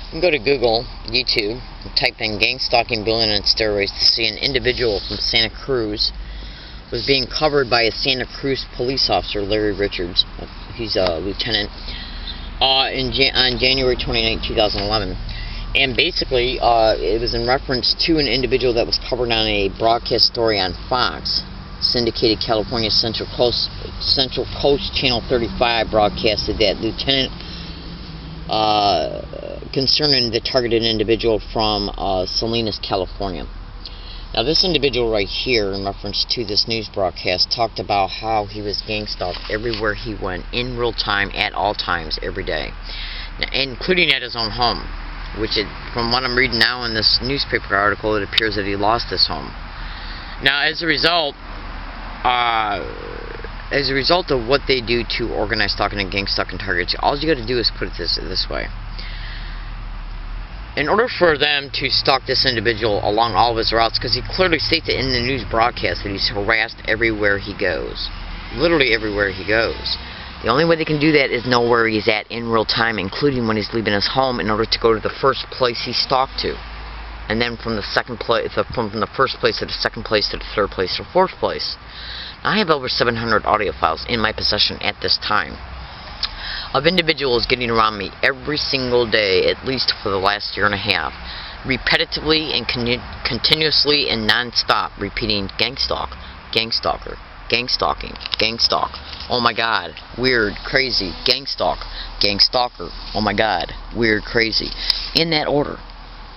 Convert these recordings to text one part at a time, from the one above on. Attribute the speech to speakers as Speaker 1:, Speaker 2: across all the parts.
Speaker 1: You can go to Google, YouTube, and type in gang stalking, bullying, and steroids to see an individual from Santa Cruz was being covered by a Santa Cruz police officer, Larry Richards. He's a lieutenant, on January 29, 2011. And basically, it was in reference to an individual that was covered on a broadcast story on Fox. Syndicated California Central Coast Channel 35 broadcasted that lieutenant concerning the targeted individual from Salinas, California. Now, this individual right here, in reference to this news broadcast, talked about how he was gang stalked everywhere he went, in real time, at all times, every day, including at his own home, which, from what I'm reading now in this newspaper article, it appears that he lost his home. Now, as a result of what they do to organized stalking and gang stalking targets, all you got to do is put it this way. In order for them to stalk this individual along all of his routes, because he clearly states it in the news broadcast that he's harassed everywhere he goes. Literally everywhere he goes. The only way they can do that is know where he's at in real time, including when he's leaving his home, in order to go to the first place he stalked to. And then from the from the first place to the second place to the third place to the fourth place. Now, I have over 700 audio files in my possession at this time of individuals getting around me every single day, at least for the last year and a half, repetitively and continuously and non-stop, repeating gang stalk, gang stalker, gang stalking, gang stalk, oh my god, weird, crazy, gang stalk, gang stalker, oh my god, weird, crazy, in that order.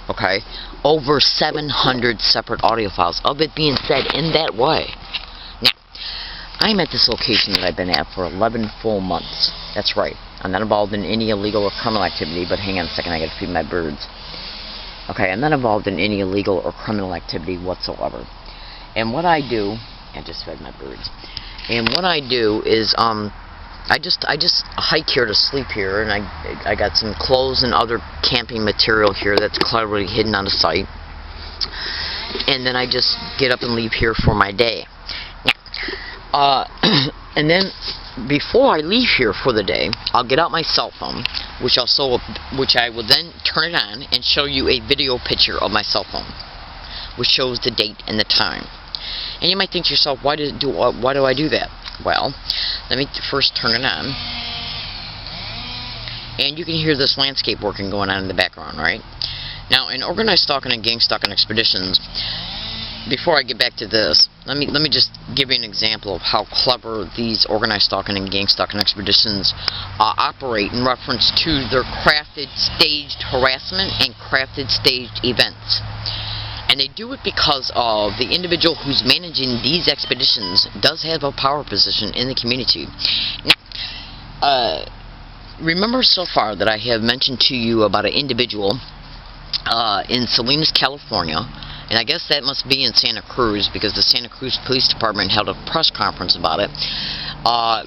Speaker 1: Okay, over 700 separate audio files of it being said in that way. Now, I'm at this location that I've been at for 11 full months. That's right. I'm not involved in any illegal or criminal activity, but hang on a second, I gotta feed my birds. Okay, I'm not involved in any illegal or criminal activity whatsoever. And what I do, I just fed my birds. And what I do is, I just hike here to sleep here, and I got some clothes and other camping material here that's cleverly hidden on the site. And then I just get up and leave here for my day. And then before I leave here for the day, I'll get out my cell phone, which I will then turn it on and show you a video picture of my cell phone, which shows the date and the time. And you might think to yourself, why do I do that? Well, let me first turn it on, and you can hear this landscape working going on in the background, right? Now, in organized stalking and gang stalking expeditions, before I get back to this, let me just give you an example of how clever these organized stalking and gang stalking expeditions operate in reference to their crafted, staged harassment and crafted, staged events. And they do it because of the individual who's managing these expeditions does have a power position in the community. Now, remember so far that I have mentioned to you about an individual in Salinas, California, and I guess that must be in Santa Cruz, because the Santa Cruz Police Department held a press conference about it,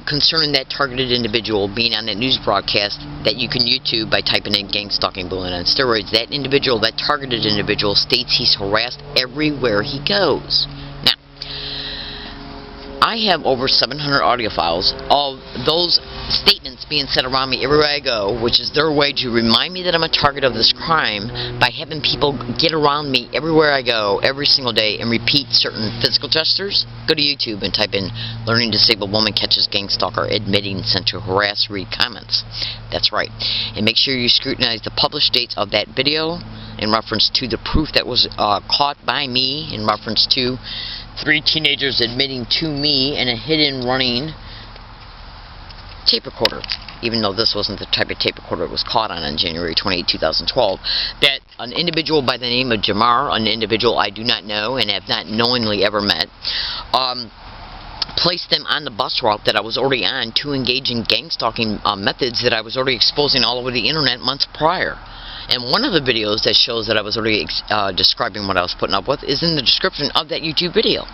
Speaker 1: concerning that targeted individual being on that news broadcast that you can YouTube by typing in gang stalking, bullying, and steroids. That individual, that targeted individual, states he's harassed everywhere he goes. Now, I have over 700 audio files of those statements being said around me everywhere I go, which is their way to remind me that I'm a target of this crime by having people get around me everywhere I go, every single day, and repeat certain physical gestures. Go to YouTube and type in "Learning Disabled Woman Catches Gang Stalker Admitting Sent to Harass," read comments. That's right. And make sure you scrutinize the published dates of that video in reference to the proof that was caught by me, in reference to 3 teenagers admitting to me in a hidden running tape recorder, even though this wasn't the type of tape recorder it was caught on January 28, 2012, that an individual by the name of Jamar, an individual I do not know and have not knowingly ever met, placed them on the bus route that I was already on to engage in gang stalking methods that I was already exposing all over the internet months prior. And one of the videos that shows that I was already describing what I was putting up with is in the description of that YouTube video.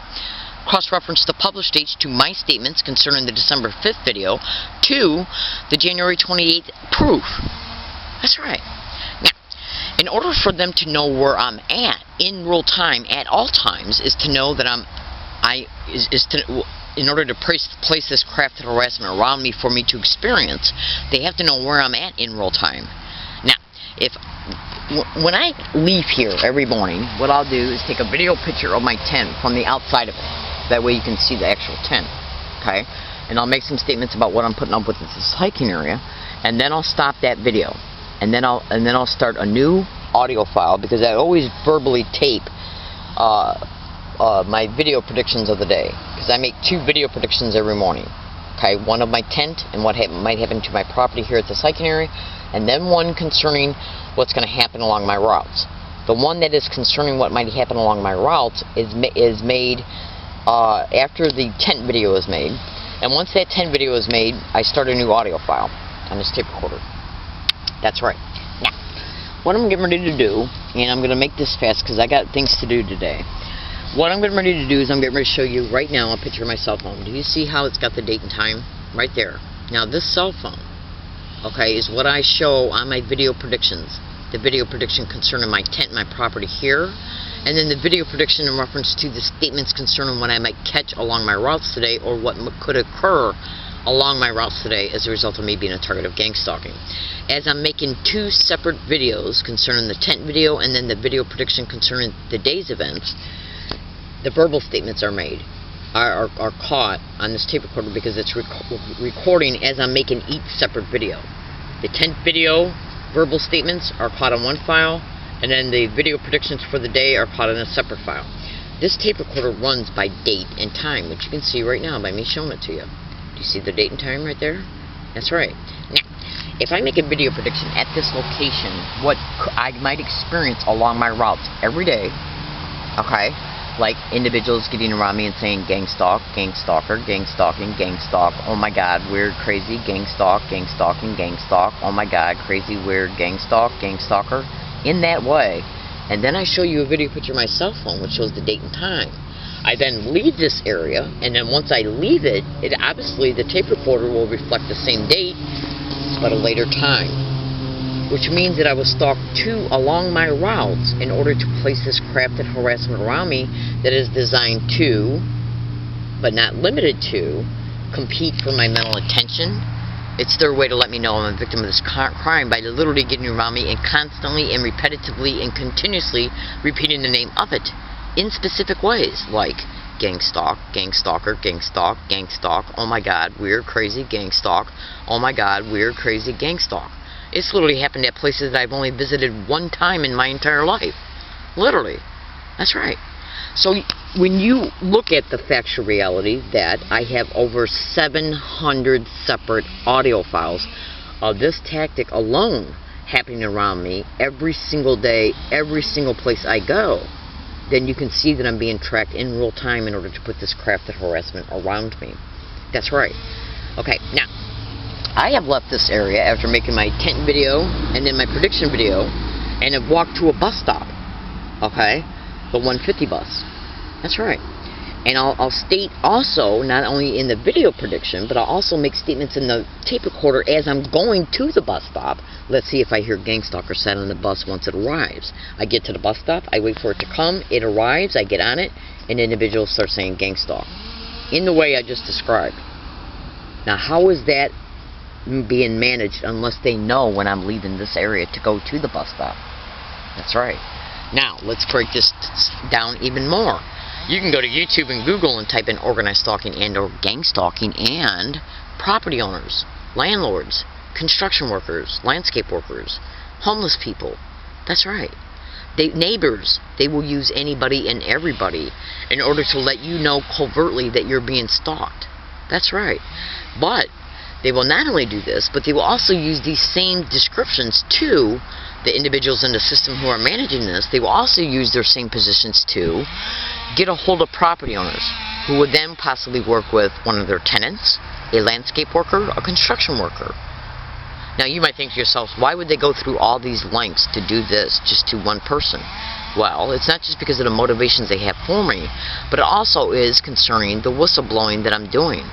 Speaker 1: Cross-reference the published dates to my statements concerning the December 5th video to the January 28th proof. That's right. Now, in order for them to know where I'm at in real time at all times, is to know that in order to place this crafted harassment around me for me to experience, they have to know where I'm at in real time. Now, When I leave here every morning, what I'll do is take a video picture of my tent from the outside of it. That way you can see the actual tent, okay? And I'll make some statements about what I'm putting up with this hiking area, and then I'll stop that video, and then I'll start a new audio file, because I always verbally tape my video predictions of the day, because I make 2 video predictions every morning. Okay, one of my tent and what might happen to my property here at this hiking area, and then one concerning what's going to happen along my routes. The one that is concerning what might happen along my routes is made after the tent video is made, and once that tent video is made, I start a new audio file on this tape recorder. That's right. Now, what I'm getting ready to do, and I'm going to make this fast because I got things to do today. What I'm getting ready to do is I'm getting ready to show you right now a picture of my cell phone. Do you see how it's got the date and time? Right there. Now this cell phone, okay, is what I show on my video predictions. The video prediction concerning my tent, my property here, and then the video prediction in reference to the statements concerning what I might catch along my routes today, or what could occur along my routes today as a result of me being a target of gang stalking. As I'm making 2 separate videos concerning the tent video and then the video prediction concerning the day's events, the verbal statements are caught on this tape recorder, because it's recording as I'm making each separate video. The tent video verbal statements are caught on one file, and then the video predictions for the day are caught in a separate file. This tape recorder runs by date and time, which you can see right now by me showing it to you. Do you see the date and time right there? That's right. Now, if I make a video prediction at this location, what I might experience along my routes every day, okay, like individuals getting around me and saying gang stalk, gang stalker, gang stalking, gang stalk, oh my god, weird, crazy, gang stalk, gang stalking, gang stalk, oh my god, crazy, weird, gang stalk, gang stalker, in that way. And then I show you a video picture of my cell phone which shows the date and time. I then leave this area, and then once I leave it, obviously the tape recorder will reflect the same date but a later time, which means that I was stalked along my routes in order to place this crafted harassment around me that is designed to, but not limited to, compete for my mental attention. It's their way to let me know I'm a victim of this crime by literally getting around me and constantly and repetitively and continuously repeating the name of it in specific ways, like gang stalk, gang stalker, gang stalk, gang stalk, oh my god, weird, crazy, gang stalk, oh my god, weird, crazy, gang stalk. It's literally happened at places that I've only visited one time in my entire life. Literally. That's right. So when you look at the factual reality that I have over 700 separate audio files of this tactic alone happening around me every single day, every single place I go, then you can see that I'm being tracked in real time in order to put this crafted harassment around me. That's right. Okay, now, I have left this area after making my tent video and then my prediction video, and have walked to a bus stop, okay, the 150 bus. That's right. And I'll state also, not only in the video prediction, but I'll also make statements in the tape recorder as I'm going to the bus stop. Let's see if I hear gang stalker sat on the bus once it arrives. I get to the bus stop, I wait for it to come, it arrives, I get on it, and individuals start saying gang stalk, in the way I just described. Now, how is that being managed unless they know when I'm leaving this area to go to the bus stop? That's right. Now, let's break this down even more. You can go to YouTube and Google and type in organized stalking and or gang stalking, and property owners, landlords, construction workers, landscape workers, homeless people. That's right. Neighbors, they will use anybody and everybody in order to let you know covertly that you're being stalked. That's right. But they will not only do this, but they will also use these same descriptions to the individuals in the system who are managing this. They will also use their same positions to get a hold of property owners, who would then possibly work with one of their tenants, a landscape worker, a construction worker. Now, you might think to yourself, why would they go through all these lengths to do this just to one person? Well, it's not just because of the motivations they have for me, but it also is concerning the whistleblowing that I'm doing.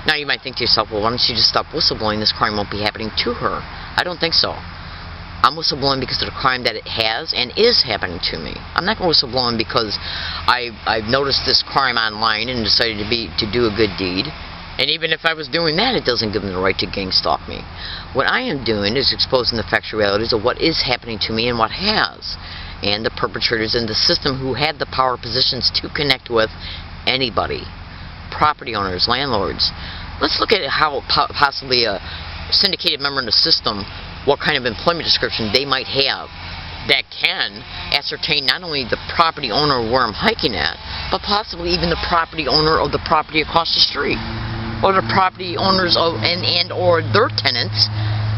Speaker 1: Now, you might think to yourself, well, why don't you just stop whistleblowing? This crime won't be happening to her. I don't think so. I'm whistleblowing because of the crime that it has and is happening to me. I'm not going to whistleblow because I've noticed this crime online and decided to do a good deed And even if I was doing that, it doesn't give them the right to gang stalk me. What I am doing is exposing the factual realities of what is happening to me and what has. And the perpetrators in the system who had the power positions to connect with anybody. Property owners, landlords. Let's look at how possibly a syndicated member in the system, what kind of employment description they might have that can ascertain not only the property owner where I'm hiking at, but possibly even the property owner of the property across the street, or the property owners of and or their tenants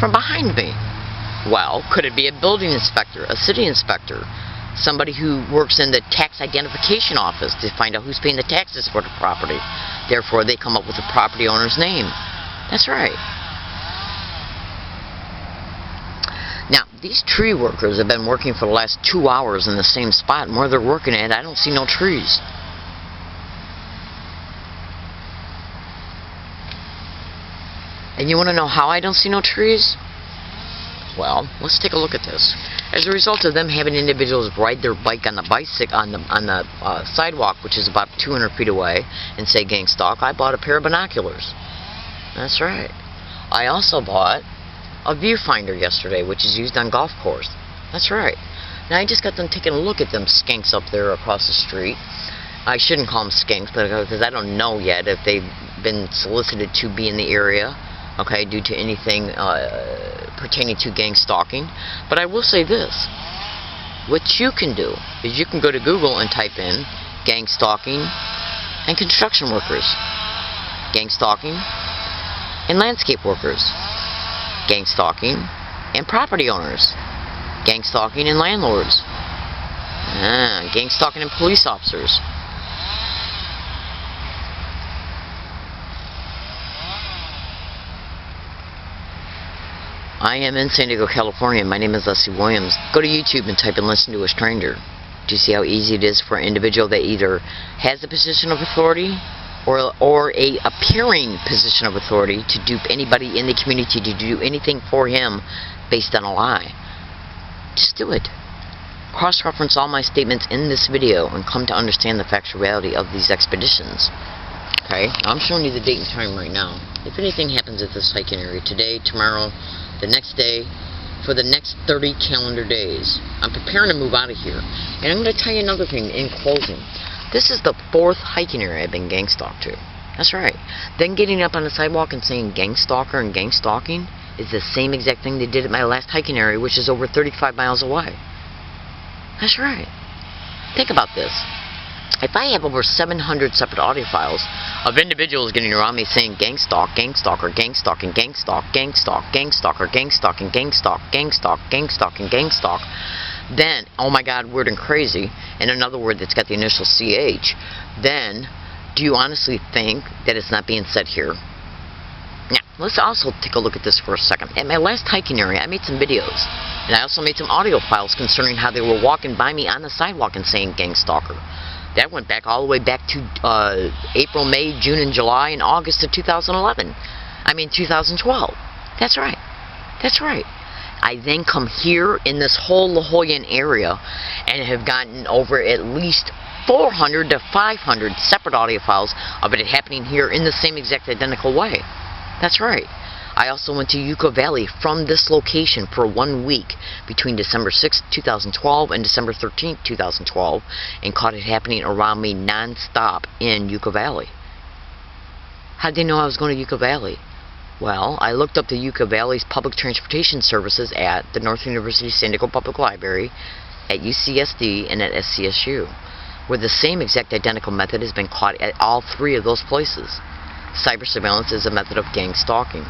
Speaker 1: from behind me. Well, could it be a building inspector, a city inspector, somebody who works in the tax identification office to find out who's paying the taxes for the property? Therefore, they come up with the property owner's name. That's right. Now, these tree workers have been working for the last 2 hours in the same spot, and where they're working at, I don't see no trees. And you want to know how I don't see no trees? Well, let's take a look at this. As a result of them having individuals ride their bike on the sidewalk, which is about 200 feet away, and say gang stalk, I bought a pair of binoculars. That's right. I also bought a viewfinder yesterday, which is used on golf course. That's right. Now I just got done taking a look at them skanks up there across the street. I shouldn't call them skanks, because I don't know yet if they've been solicited to be in the area, okay, due to anything pertaining to gang stalking. But I will say this. What you can do is you can go to Google and type in gang stalking and construction workers, gang stalking and landscape workers, gang stalking and property owners, gang stalking and landlords, gang stalking and police officers. I am in San Diego, California. My name is Leslie Williams. Go to YouTube and type in "Listen to a Stranger." Do you see how easy it is for an individual that either has a position of authority or a appearing position of authority to dupe anybody in the community to do anything for him based on a lie? Just do it. Cross-reference all my statements in this video and come to understand the factual reality of these expeditions. Okay, I'm showing you the date and time right now. If anything happens at this hiking area today, tomorrow, the next day, for the next 30 calendar days, I'm preparing to move out of here. And I'm going to tell you another thing in closing. This is the 4th hiking area I've been gang stalked to. That's right. Then getting up on the sidewalk and saying gang stalker and gang stalking is the same exact thing they did at my last hiking area, which is over 35 miles away. That's right. Think about this. If I have over 700 separate audio files of individuals getting around me saying gang stalk, gang stalker, gang stalking, gang stalk, gang stalk, gang stalker, gang stalking, gang stalk, gang stalk, gang stalking, gang stalk, then, oh my God, weird and crazy, and another word that's got the initial CH, then do you honestly think that it's not being said here? Now, let's also take a look at this for a second. At my last hiking area, I made some videos, and I also made some audio files concerning how they were walking by me on the sidewalk and saying gang stalker. That went back all the way back to April, May, June, and July, and August of 2011. I mean 2012. That's right. That's right. I then come here in this whole La Jolla area and have gotten over at least 400 to 500 separate audio files of it happening here in the same exact identical way. That's right. I also went to Yucca Valley from this location for 1 week between December 6th, 2012 and December 13th, 2012 and caught it happening around me non-stop in Yucca Valley. How'd they know I was going to Yucca Valley? Well, I looked up the Yucca Valley's public transportation services at the North University San Diego Public Library, at UCSD, and at SCSU, where the same exact identical method has been caught at all 3 of those places. Cyber surveillance is a method of gang stalking.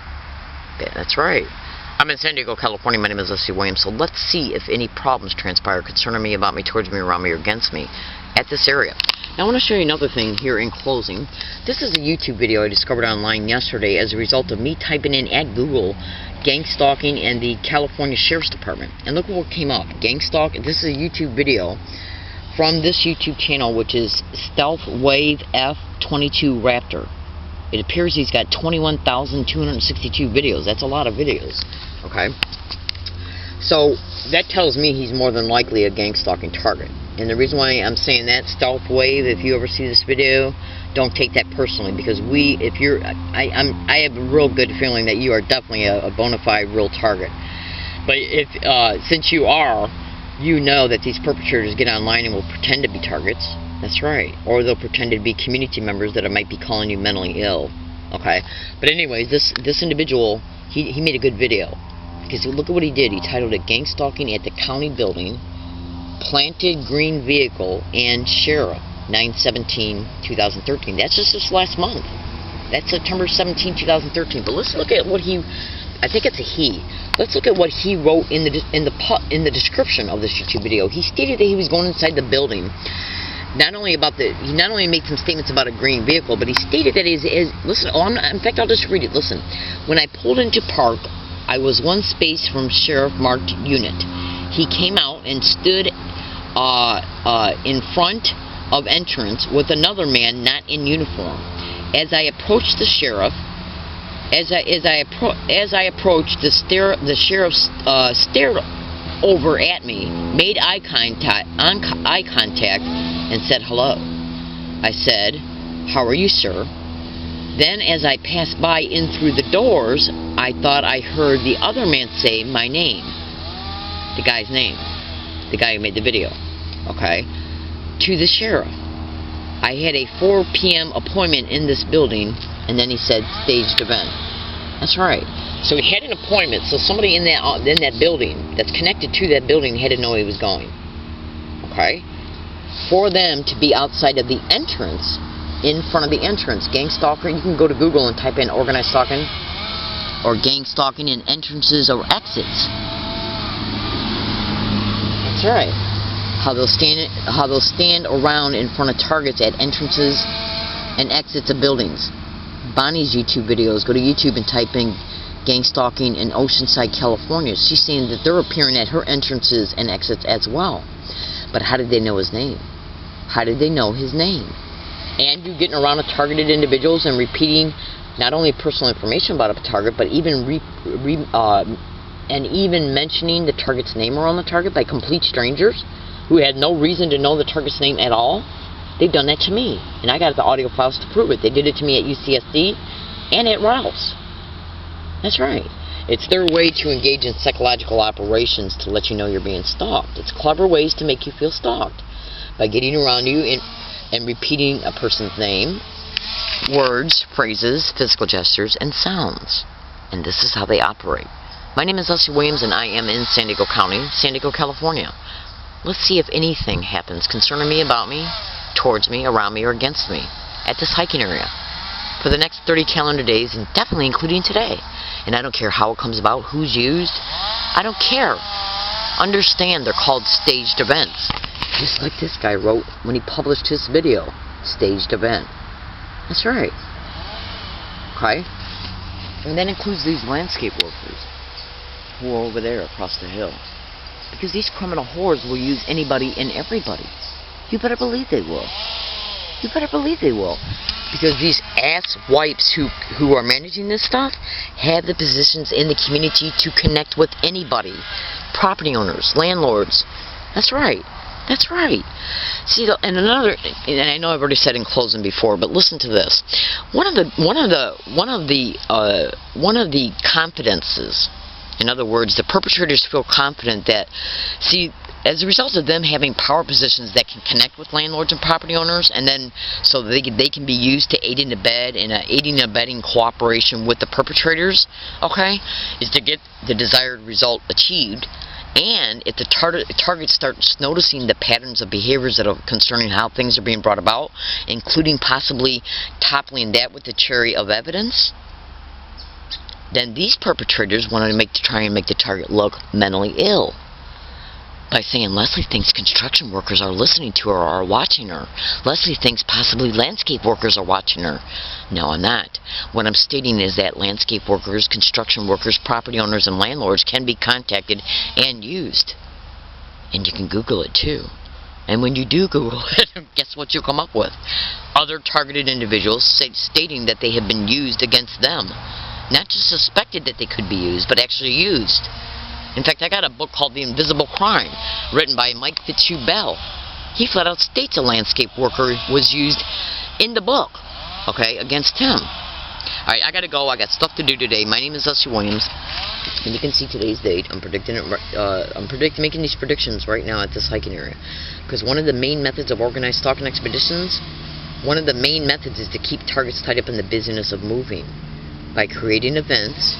Speaker 1: Yeah, that's right. I'm in San Diego, California. My name is Leslie Williams. So let's see if any problems transpire concerning me, about me, towards me, around me, or against me at this area. Now I want to show you another thing here in closing. This is a YouTube video I discovered online yesterday as a result of me typing in at Google gang stalking and the California Sheriff's Department. And look what came up. Gang stalk. This is a YouTube video from this YouTube channel, which is Stealth Wave F22 Raptor. It appears he's got 21,262 videos. That's a lot of videos. Okay? So, that tells me he's more than likely a gang stalking target. And the reason why I'm saying that, Stealth Wave, if you ever see this video, don't take that personally, because I have a real good feeling that you are definitely a bona fide real target. But if since you are, you know that these perpetrators get online and will pretend to be targets. That's right. Or they'll pretend to be community members that might be calling you mentally ill. Okay. But anyways, this individual, he made a good video. Because look at what he did. He titled it "Gang Stalking at the County Building, Planted Green Vehicle, and Sheriff, 9/17/2013. That's just this last month. That's September 17, 2013. But let's look at what he, I think it's a he. Let's look at what he wrote in the description of this YouTube video. He stated that he was going inside the building. He not only made some statements about a green vehicle, but he stated that listen. In fact, I'll just read it. Listen. When I pulled into park, I was one space from sheriff marked unit. He came out and stood in front of entrance with another man not in uniform. As I approached the sheriff, as I approached, the sheriff stared over at me, made eye contact, and said hello. I said, "How are you, sir?" Then, as I passed by in through the doors, I thought I heard the other man say my name, the guy's name, the guy who made the video. Okay, to the sheriff. I had a 4 p.m. appointment in this building, and then he said staged event. That's right. So he had an appointment, so somebody in that building, that's connected to that building, had to know he was going. Okay? For them to be outside of the entrance, in front of the entrance, gang stalker, you can go to Google and type in organized stalking, or gang stalking in entrances or exits. That's right. How they'll stand around in front of targets at entrances and exits of buildings. Bonnie's YouTube videos, go to YouTube and type in gang stalking in Oceanside, California. She's saying that they're appearing at her entrances and exits as well. But how did they know his name? How did they know his name? And you getting around with targeted individuals and repeating not only personal information about a target, but even mentioning the target's name around the target by complete strangers who had no reason to know the target's name at all. They've done that to me, and I got the audio files to prove it. They did it to me at UCSD and at Rouse. That's right. It's their way to engage in psychological operations to let you know you're being stalked. It's clever ways to make you feel stalked by getting around you and repeating a person's name, words, phrases, physical gestures, and sounds. And this is how they operate. My name is Leslie Williams, and I am in San Diego County, San Diego, California. Let's see if anything happens concerning me, about me, towards me, around me, or against me at this hiking area for the next 30 calendar days, and definitely including today. And I don't care how it comes about, who's used. I don't care. Understand they're called staged events. Just like this guy wrote when he published his video. Staged event. That's right. Okay? And that includes these landscape workers who are over there across the hill. Because these criminal whores will use anybody and everybody. You better believe they will. You better believe they will. Because these ass wipes who are managing this stuff have the positions in the community to connect with anybody. Property owners, landlords. That's right. That's right. See, and I know I've already said in closing before, but listen to this. One of the confidences, in other words, the perpetrators feel confident that, see, as a result of them having power positions that can connect with landlords and property owners, and then so they can be used to aid and abetting cooperation with the perpetrators, okay, is to get the desired result achieved. And if the target starts noticing the patterns of behaviors that are concerning how things are being brought about, including possibly toppling that with the cherry of evidence, then these perpetrators want to try and make the target look mentally ill by saying Leslie thinks construction workers are listening to her or are watching her. Leslie thinks possibly landscape workers are watching her. No, I'm not. What I'm stating is that landscape workers, construction workers, property owners, and landlords can be contacted and used. And you can Google it too. And when you do Google it, guess what you'll come up with? Other targeted individuals stating that they have been used against them. Not just suspected that they could be used, but actually used. In fact, I got a book called The Invisible Crime, written by Mike Fitzhugh-Bell. He flat out states a landscape worker was used in the book, okay, against him. Alright, I gotta go. I got stuff to do today. My name is Leslie Williams, and you can see today's date. I'm making these predictions right now at this hiking area, because one of the main methods of organized stalking expeditions, one of the main methods is to keep targets tied up in the busyness of moving by creating events,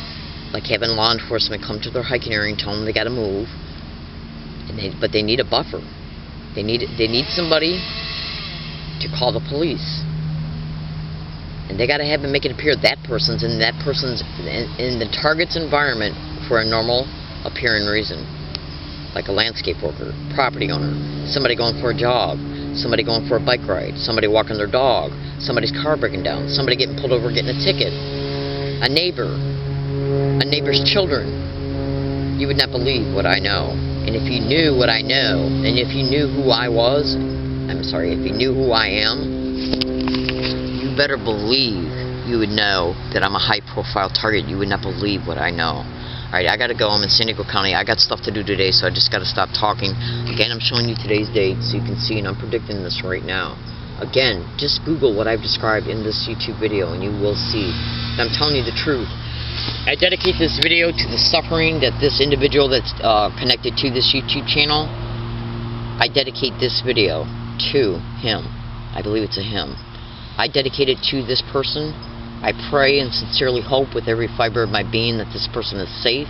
Speaker 1: like having law enforcement come to their hiking area and tell them they gotta move, but they need a buffer. They need somebody to call the police. And they gotta have it make it appear that person's in the target's environment for a normal appearing reason. Like a landscape worker, property owner, somebody going for a jog, somebody going for a bike ride, somebody walking their dog, somebody's car breaking down, somebody getting pulled over getting a ticket, a neighbor's children. You would not believe what I know. And if you knew what I know, and if you knew who I was, if you knew who I am, you better believe you would know that I'm a high-profile target. You would not believe what I know. Alright, I gotta go. I'm in San Diego County. I got stuff to do today, so I just gotta stop talking. Again, I'm showing you today's date so you can see, and I'm predicting this right now. Again, just Google what I've described in this YouTube video, and you will see. And I'm telling you the truth. I dedicate this video to the suffering that this individual that's connected to this YouTube channel, I dedicate this video to him. I believe it's a him. I dedicate it to this person. I pray and sincerely hope with every fiber of my being that this person is safe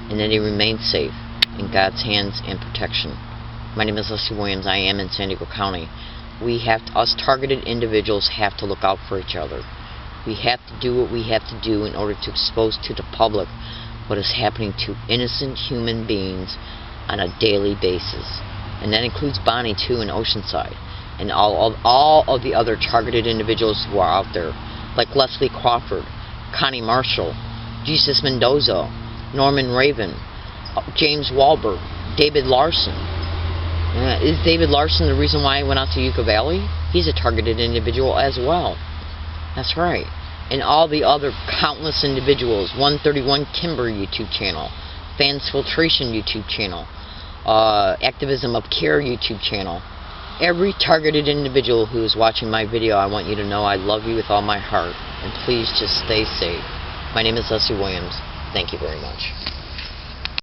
Speaker 1: and that he remains safe in God's hands and protection. My name is Leslie Williams. I am in San Diego County. Us targeted individuals have to look out for each other. We have to do what we have to do in order to expose to the public what is happening to innocent human beings on a daily basis. And that includes Bonnie, too, in Oceanside. And all of the other targeted individuals who are out there, like Leslie Crawford, Connie Marshall, Jesus Mendoza, Norman Raven, James Wahlberg, David Larson. Is David Larson the reason why I went out to Yucca Valley? He's a targeted individual as well. That's right. And all the other countless individuals, 131 Kimber YouTube channel, Fans Filtration YouTube channel, Activism of Care YouTube channel. Every targeted individual who is watching my video, I want you to know I love you with all my heart. And please just stay safe. My name is Leslie Williams. Thank you very much.